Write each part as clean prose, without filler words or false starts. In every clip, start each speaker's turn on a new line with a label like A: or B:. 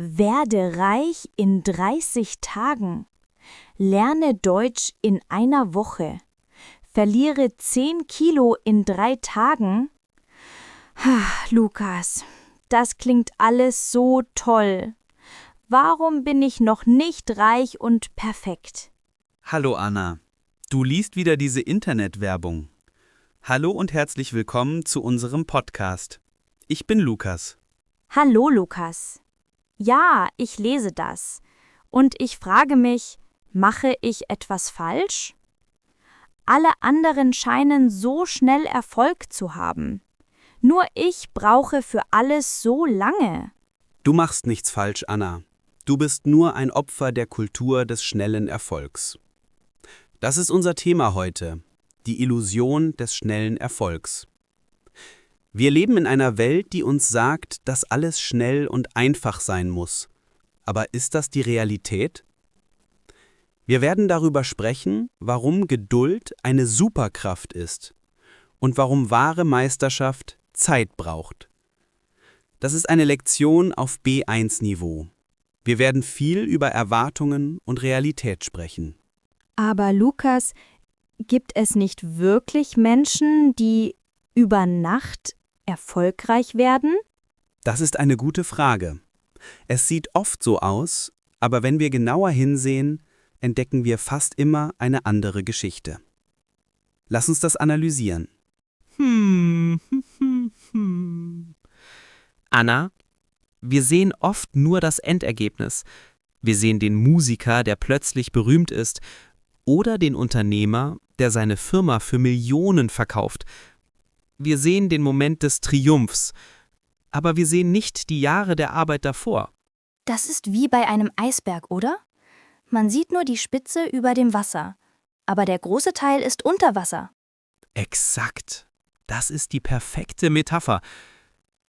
A: Werde reich in 30 Tagen. Lerne Deutsch in einer Woche. Verliere 10 Kilo in 3 Tagen. Lukas, das klingt alles so toll. Warum bin ich noch nicht reich und perfekt?
B: Hallo Anna, du liest wieder diese Internetwerbung. Hallo und herzlich willkommen zu unserem Podcast. Ich bin Lukas.
A: Hallo Lukas. Ja, ich lese das. Und ich frage mich, mache ich etwas falsch? Alle anderen scheinen so schnell Erfolg zu haben. Nur ich brauche für alles so lange.
B: Du machst nichts falsch, Anna. Du bist nur ein Opfer der Kultur des schnellen Erfolgs. Das ist unser Thema heute, die Illusion des schnellen Erfolgs. Wir leben in einer Welt, die uns sagt, dass alles schnell und einfach sein muss. Aber ist das die Realität? Wir werden darüber sprechen, warum Geduld eine Superkraft ist und warum wahre Meisterschaft Zeit braucht. Das ist eine Lektion auf B1-Niveau. Wir werden viel über Erwartungen und Realität sprechen.
A: Aber Lukas, gibt es nicht wirklich Menschen, die über Nacht erfolgreich werden?
B: Das ist eine gute Frage. Es sieht oft so aus, aber wenn wir genauer hinsehen, entdecken wir fast immer eine andere Geschichte. Lass uns das analysieren.
C: Anna, wir sehen oft nur das Endergebnis. Wir sehen den Musiker, der plötzlich berühmt ist, oder den Unternehmer, der seine Firma für Millionen verkauft. Wir sehen den Moment des Triumphs, aber wir sehen nicht die Jahre der Arbeit davor.
D: Das ist wie bei einem Eisberg, oder? Man sieht nur die Spitze über dem Wasser, aber der große Teil ist unter Wasser.
C: Exakt. Das ist die perfekte Metapher.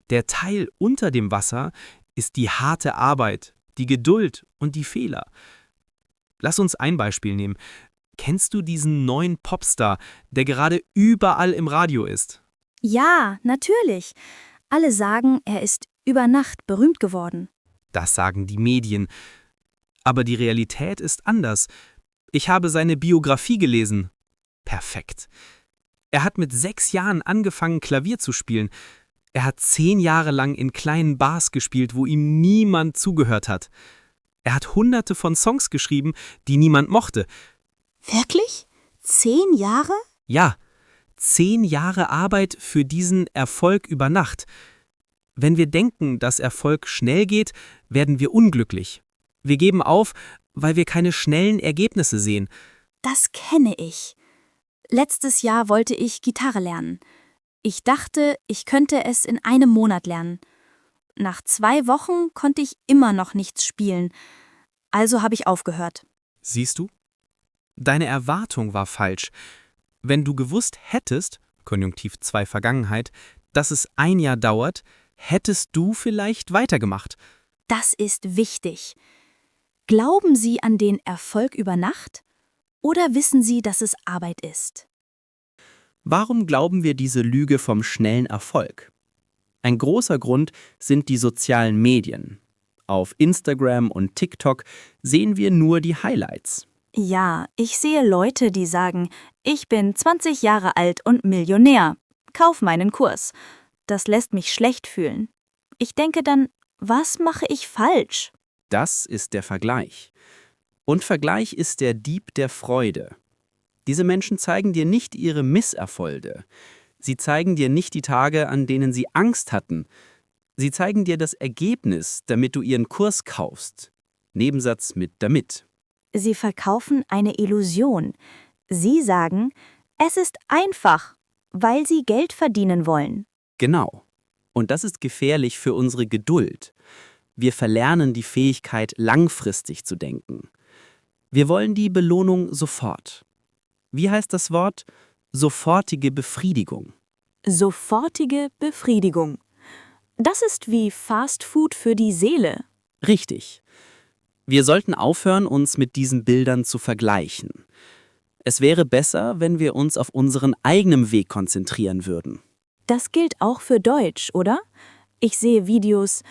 C: Der Teil unter dem Wasser ist die harte Arbeit, die Geduld und die Fehler. Lass uns ein Beispiel nehmen. Kennst du diesen neuen Popstar, der gerade überall im Radio ist?
D: Ja, natürlich. Alle sagen, er ist über Nacht berühmt geworden.
C: Das sagen die Medien. Aber die Realität ist anders. Ich habe seine Biografie gelesen. Perfekt. Er hat mit 6 Jahren angefangen, Klavier zu spielen. Er hat 10 Jahre lang in kleinen Bars gespielt, wo ihm niemand zugehört hat. Er hat Hunderte von Songs geschrieben, die niemand mochte.
D: Wirklich? 10 Jahre?
C: Ja, 10 Jahre Arbeit für diesen Erfolg über Nacht. Wenn wir denken, dass Erfolg schnell geht, werden wir unglücklich. Wir geben auf, weil wir keine schnellen Ergebnisse sehen.
D: Das kenne ich. Letztes Jahr wollte ich Gitarre lernen. Ich dachte, ich könnte es in einem Monat lernen. Nach 2 Wochen konnte ich immer noch nichts spielen. Also habe ich aufgehört.
C: Siehst du? Deine Erwartung war falsch. Wenn du gewusst hättest, Konjunktiv 2 Vergangenheit, dass es 1 Jahr dauert, hättest du vielleicht weitergemacht.
D: Das ist wichtig. Glauben Sie an den Erfolg über Nacht? Oder wissen Sie, dass es Arbeit ist?
E: Warum glauben wir diese Lüge vom schnellen Erfolg? Ein großer Grund sind die sozialen Medien. Auf Instagram und TikTok sehen wir nur die Highlights.
A: Ja, ich sehe Leute, die sagen, ich bin 20 Jahre alt und Millionär. Kauf meinen Kurs. Das lässt mich schlecht fühlen. Ich denke dann, was mache ich falsch?
E: Das ist der Vergleich. Und Vergleich ist der Dieb der Freude. Diese Menschen zeigen dir nicht ihre Misserfolge. Sie zeigen dir nicht die Tage, an denen sie Angst hatten. Sie zeigen dir das Ergebnis, damit du ihren Kurs kaufst. Nebensatz mit damit.
A: Sie verkaufen eine Illusion. Sie sagen, es ist einfach, weil sie Geld verdienen wollen.
E: Genau. Und das ist gefährlich für unsere Geduld. Wir verlernen die Fähigkeit, langfristig zu denken. Wir wollen die Belohnung sofort. Wie heißt das Wort? Sofortige Befriedigung.
A: Sofortige Befriedigung. Das ist wie Fast Food für die Seele.
E: Richtig. Wir sollten aufhören, uns mit diesen Bildern zu vergleichen. Es wäre besser, wenn wir uns auf unseren eigenen Weg konzentrieren würden.
A: Das gilt auch für Deutsch, oder? Ich sehe Videos,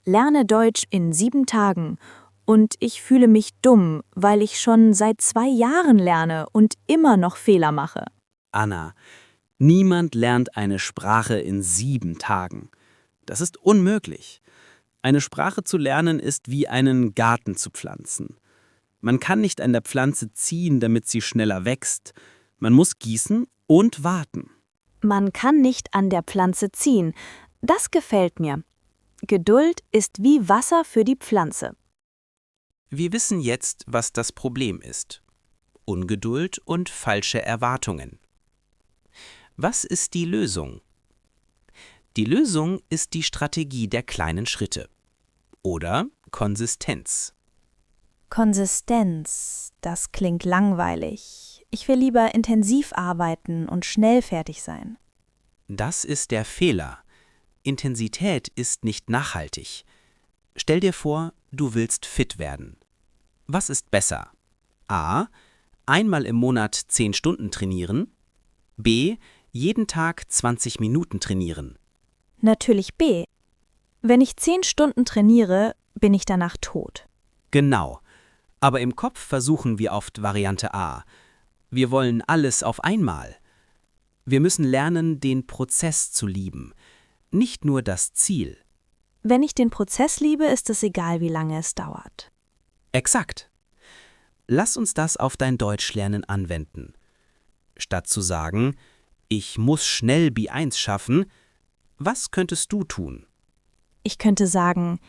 A: lerne Deutsch in 7 Tagen und ich fühle mich dumm, weil ich schon seit 2 Jahren lerne und immer noch Fehler mache.
E: Anna, niemand lernt eine Sprache in 7 Tagen. Das ist unmöglich. Eine Sprache zu lernen ist wie einen Garten zu pflanzen. Man kann nicht an der Pflanze ziehen, damit sie schneller wächst. Man muss gießen und warten.
A: Man kann nicht an der Pflanze ziehen. Das gefällt mir. Geduld ist wie Wasser für die Pflanze.
B: Wir wissen jetzt, was das Problem ist. Ungeduld und falsche Erwartungen. Was ist die Lösung? Die Lösung ist die Strategie der kleinen Schritte. Oder Konsistenz.
A: Konsistenz, das klingt langweilig. Ich will lieber intensiv arbeiten und schnell fertig sein.
B: Das ist der Fehler. Intensität ist nicht nachhaltig. Stell dir vor, du willst fit werden. Was ist besser? A. Einmal im Monat 10 Stunden trainieren. B. Jeden Tag 20 Minuten trainieren.
A: Natürlich B. Wenn ich 10 Stunden trainiere, bin ich danach tot.
B: Genau. Aber im Kopf versuchen wir oft Variante A. Wir wollen alles auf einmal. Wir müssen lernen, den Prozess zu lieben, nicht nur das Ziel.
A: Wenn ich den Prozess liebe, ist es egal, wie lange es dauert.
B: Exakt. Lass uns das auf dein Deutschlernen anwenden. Statt zu sagen, ich muss schnell B1 schaffen, was könntest du tun?
A: Ich könnte sagen,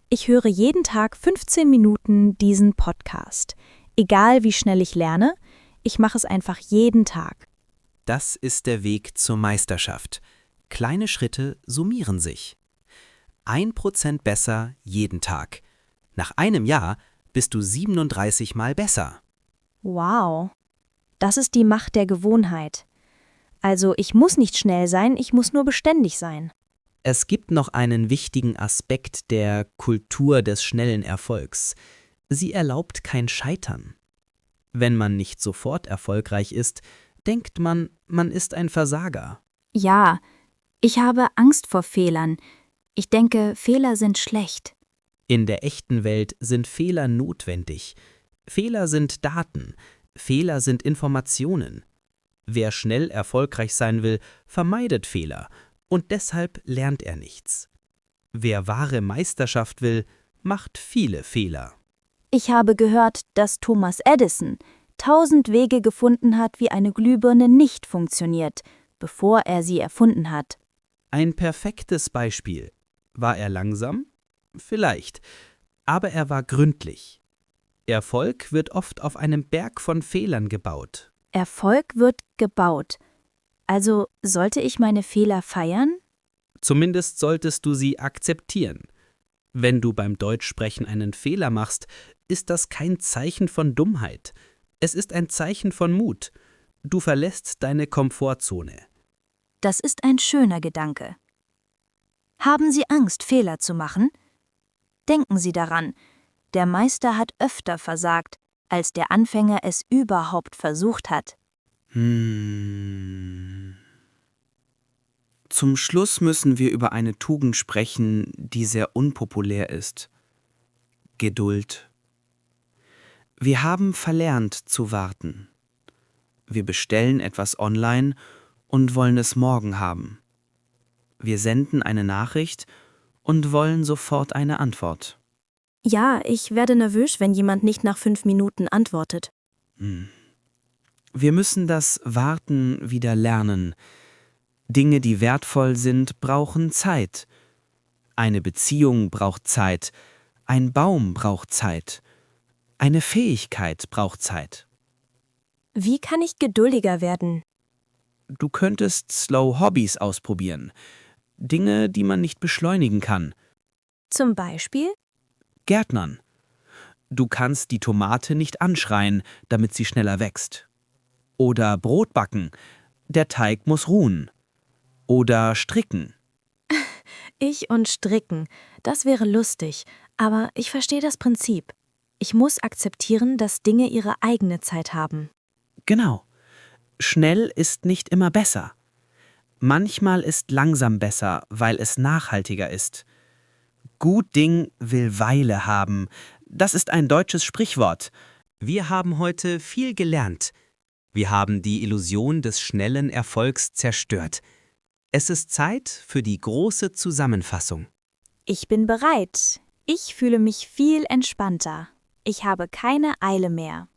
A: ich höre jeden Tag 15 Minuten diesen Podcast. Egal wie schnell ich lerne, ich mache es einfach jeden Tag.
B: Das ist der Weg zur Meisterschaft. Kleine Schritte summieren sich. 1% besser jeden Tag. Nach einem Jahr bist du 37 Mal besser.
A: Wow, das ist die Macht der Gewohnheit. Also ich muss nicht schnell sein, ich muss nur beständig sein.
E: Es gibt noch einen wichtigen Aspekt der Kultur des schnellen Erfolgs. Sie erlaubt kein Scheitern. Wenn man nicht sofort erfolgreich ist, denkt man, man ist ein Versager.
D: Ja, ich habe Angst vor Fehlern. Ich denke, Fehler sind schlecht.
E: In der echten Welt sind Fehler notwendig. Fehler sind Daten. Fehler sind Informationen. Wer schnell erfolgreich sein will, vermeidet Fehler und deshalb lernt er nichts. Wer wahre Meisterschaft will, macht viele Fehler.
A: Ich habe gehört, dass Thomas Edison 1000 Wege gefunden hat, wie eine Glühbirne nicht funktioniert, bevor er sie erfunden hat.
E: Ein perfektes Beispiel. War er langsam? Vielleicht. Aber er war gründlich. Erfolg wird oft auf einem Berg von Fehlern gebaut.
A: Erfolg wird gebaut. Also sollte ich meine Fehler feiern?
E: Zumindest solltest du sie akzeptieren. Wenn du beim Deutschsprechen einen Fehler machst, ist das kein Zeichen von Dummheit. Es ist ein Zeichen von Mut. Du verlässt deine Komfortzone.
D: Das ist ein schöner Gedanke. Haben Sie Angst, Fehler zu machen? Denken Sie daran, der Meister hat öfter versagt, als der Anfänger es überhaupt versucht hat.
E: Zum Schluss müssen wir über eine Tugend sprechen, die sehr unpopulär ist. Geduld. Wir haben verlernt zu warten. Wir bestellen etwas online und wollen es morgen haben. Wir senden eine Nachricht und wollen sofort eine Antwort.
A: Ja, ich werde nervös, wenn jemand nicht nach 5 Minuten antwortet.
E: Wir müssen das Warten wieder lernen. Dinge, die wertvoll sind, brauchen Zeit. Eine Beziehung braucht Zeit. Ein Baum braucht Zeit. Eine Fähigkeit braucht Zeit.
A: Wie kann ich geduldiger werden?
E: Du könntest Slow Hobbys ausprobieren. Dinge, die man nicht beschleunigen kann.
A: Zum Beispiel?
E: Gärtnern. Du kannst die Tomate nicht anschreien, damit sie schneller wächst. Oder Brot backen. Der Teig muss ruhen. Oder stricken.
A: Ich und Stricken. Das wäre lustig, aber ich verstehe das Prinzip. Ich muss akzeptieren, dass Dinge ihre eigene Zeit haben.
E: Genau. Schnell ist nicht immer besser. Manchmal ist langsam besser, weil es nachhaltiger ist.
B: Gut Ding will Weile haben. Das ist ein deutsches Sprichwort.
C: Wir haben heute viel gelernt. Wir haben die Illusion des schnellen Erfolgs zerstört. Es ist Zeit für die große Zusammenfassung.
A: Ich bin bereit. Ich fühle mich viel entspannter. Ich habe keine Eile mehr.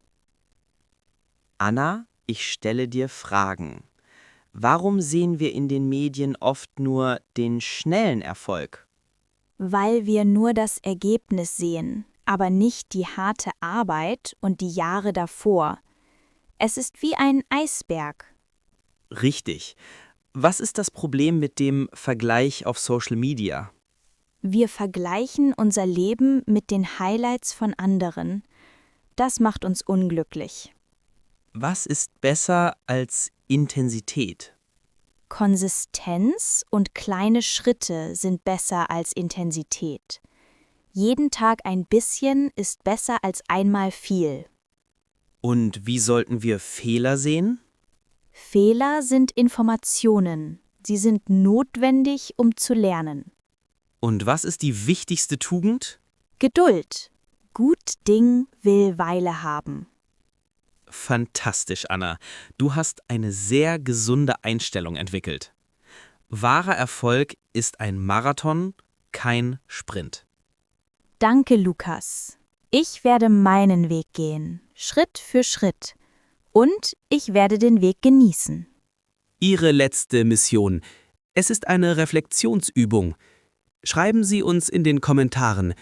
F: Anna, ich stelle dir Fragen. Warum sehen wir in den Medien oft nur den schnellen Erfolg?
A: Weil wir nur das Ergebnis sehen, aber nicht die harte Arbeit und die Jahre davor. Es ist wie ein Eisberg.
F: Richtig. Was ist das Problem mit dem Vergleich auf Social Media?
A: Wir vergleichen unser Leben mit den Highlights von anderen. Das macht uns unglücklich.
F: Was ist besser als Intensität?
A: Konsistenz und kleine Schritte sind besser als Intensität. Jeden Tag ein bisschen ist besser als einmal viel.
F: Und wie sollten wir Fehler sehen?
A: Fehler sind Informationen. Sie sind notwendig, um zu lernen.
F: Und was ist die wichtigste Tugend?
A: Geduld. Gut Ding will Weile haben.
F: Fantastisch, Anna. Du hast eine sehr gesunde Einstellung entwickelt. Wahrer Erfolg ist ein Marathon, kein Sprint.
A: Danke, Lukas. Ich werde meinen Weg gehen, Schritt für Schritt. Und ich werde den Weg genießen.
B: Ihre letzte Mission. Es ist eine Reflexionsübung. Schreiben Sie uns in den Kommentaren,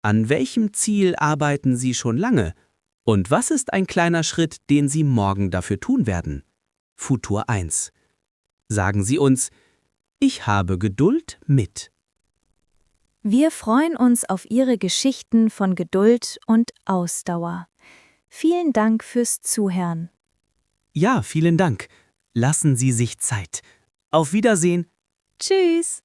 B: an welchem Ziel arbeiten Sie schon lange? Und was ist ein kleiner Schritt, den Sie morgen dafür tun werden? Futur 1. Sagen Sie uns, ich habe Geduld mit.
A: Wir freuen uns auf Ihre Geschichten von Geduld und Ausdauer. Vielen Dank fürs Zuhören.
B: Ja, vielen Dank. Lassen Sie sich Zeit. Auf Wiedersehen.
A: Tschüss!